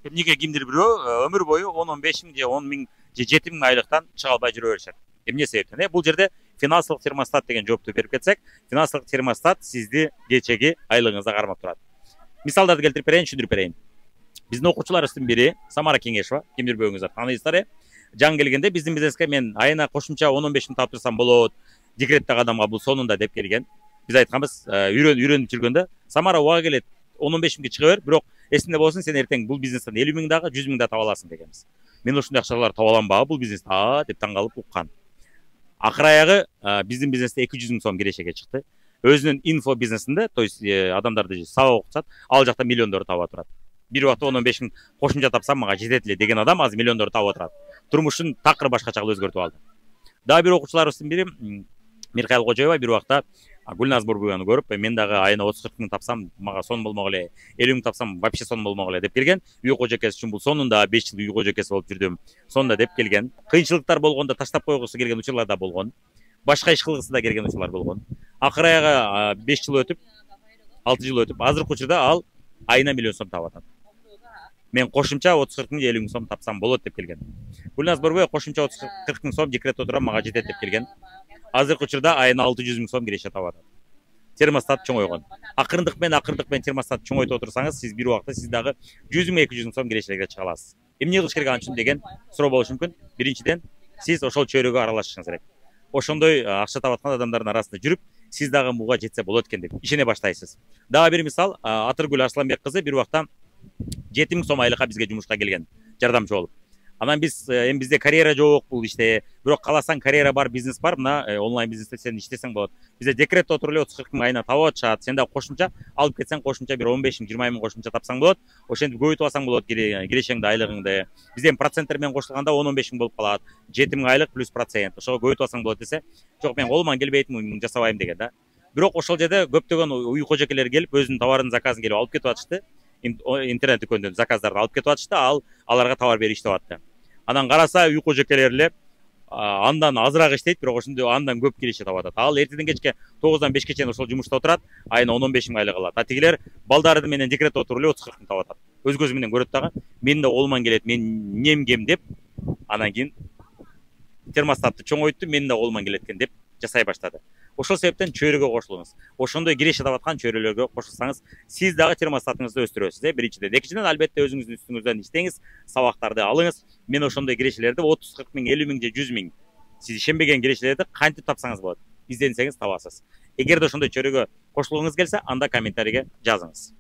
Эмнеге кимдир бирөө өмүр бою 10-15 миң же 10 миң же 7 миң айлыктан чыга албай жүрө беришет. Эмне себептен? Бул жерде финансылык термостат деген жоопту берип кетсек, финансылык термостат сизди кечеги айлыгыңызга кармап турат. Мисалдарды келтирип берейин, түшүндүрүп берейин. Биздин окуучуларыбыздын бири Самара Кеңешова, кимдир бирөөңүздөр тааныйсыздар. Жаңы келгенде биздин бизнеске мен айына кошумча 10-15 миң таап турсам болот. Декреттеги адамга бул сонунда деп келген. Биз айтканбыз, үйрөнүп жүргөндө Самара уга келет 10-15 миңге чыга бер, бирок эсинде болсун, сен эртең бул бизнестен 50 миң дагы 100 миң да таба аласың дегенбиз. Мен ушундай акчаларды таба аламбы бул бизнесте деп таң калып уккан. Акыр аягы биздин бизнесте 200 миң сом кирешеге чыкты. Өзүнүн инфо бизнесинде, то есть адамдарды сабак окутат, ал жакта миллиондорду таба турат. Бир убакта 10-15 миң кошумча тапсам мага жетет эле деген адам азыр миллиондорду таба турат. Турмушун такыр башкача өзгөртүп алды. Дагы бир окуучуларыбыздын бири Миркайл Кожоева бир убакта Гүлназ Бурбуяны көрүп, мен дагы айына 30-40 миң тапсам мага сон болмок эле, 50 миң тапсам вообще сон болмок эле деп келген. Үй кожокеси үчүн бул сонунда 5 жыл үй кожокеси болуп жүрдүм. Сонда деп келген. Кыйынчылыктар болгондо таштап койгусу келген учурлар да болгон. Башка иш кылгысы да келген учурлар болгон. Акыр аягы 5 жыл өтүп, 6 жыл өтүп, азыркы учурда ал айына миллион сом таап атат. Мен кошумча 30-40 миң 50 миң сом тапсам болот деп келген. Гүлназ Бурбуя кошумча 30-40 миң сом декретте отурам, мага жетет деп келген. Азыркы учурда айына 600 миң сом киреше таап атат. Термостат чоңойгон. Акырындык менен термостат чоңойтуп отурсаңыз, сиз бир убакта сиз дагы 100 миң 200 миң сом кирешелерге чыга аласыз. Эмне кылыш керек анчын деген суроо болушу мүмкүн. Биринчиден, сиз ошол чөйрөгө аралашышыңыз керек. Ошондой акча таап аткан адамдардын арасында жүрүп, сиз дагы буга жетсе болот экен деп ишене баштайсыз. Дагы бир мисал, Атыргүл Арсланбек кызы бир убакта 7 миң сом айлыкка бизге жумушка келген, жардамчы болуп. Анан биз эми бизде карьера жок бул иште, бирок кааласаң карьера бар, бизнес бар, мына онлайн бизнесте сен иштесең болот. Бизде декретте отуруп эле 30-40 миң айына таап атышат. Сен да кошумча алып кетсең, кошумча бир 15 миң 20 миң кошумча тапсаң болот. Ошентип көбөйтүп алсаң болот кирешеңди, айлыгыңды. Бизде проценттер менен кошулганда 10-15 миң болуп калат. 7 миң айлык плюс процент. Ошого көбөйтүп алсаң болот десе, жок мен колуман келбейт, муну жасабайм деген да. Бирок ошол жерде көптөгөн үй кожокелер келип, өзүнүн товарын заказын келип алып кетип атышты. Интернет дүкөндөн заказдарды алып кетип атышты, аларга товар берип иштеп атты. Анан караса үй кожокелер эле андан азыраак иштейт, бирок ошондой андан көп киреше таап атат. Ал эртеден кечке 9-дан 5-ке чейин ошол жумушта отурат, айына 10-15 миң айлык алат. Тигилер балдары менен декретте отуруп эле 30-40 миң таап атат. Өз көзү менен көрөт дагы, менин да колуман келет, мен эмнем кем деп, анан кийин термостатты чоңойтtu, менин да колуман келет экен деп жасай баштады. Ошол себептен чөйрөгө кошулуңуз. Ошондой киреше таап аткан чөйрөлөргө кошулсаңыз, сиз дагы термостатыңызды өстүрөсүз, биринчиден. Экинчиден, албетте өзүңүздүн үстүңүздөн иштеңиз, сабактарды алыңыз. Мен ошондой кирешелерди 30-40 миң, 50 миң же 100 миң сиз ишенбеген кирешелерди кантип тапсаңыз болот. Изденсеңиз табасыз. Эгерде ошондой чөйрөгө кошулгуңуз келсе, анда комментарийге жазыңыз.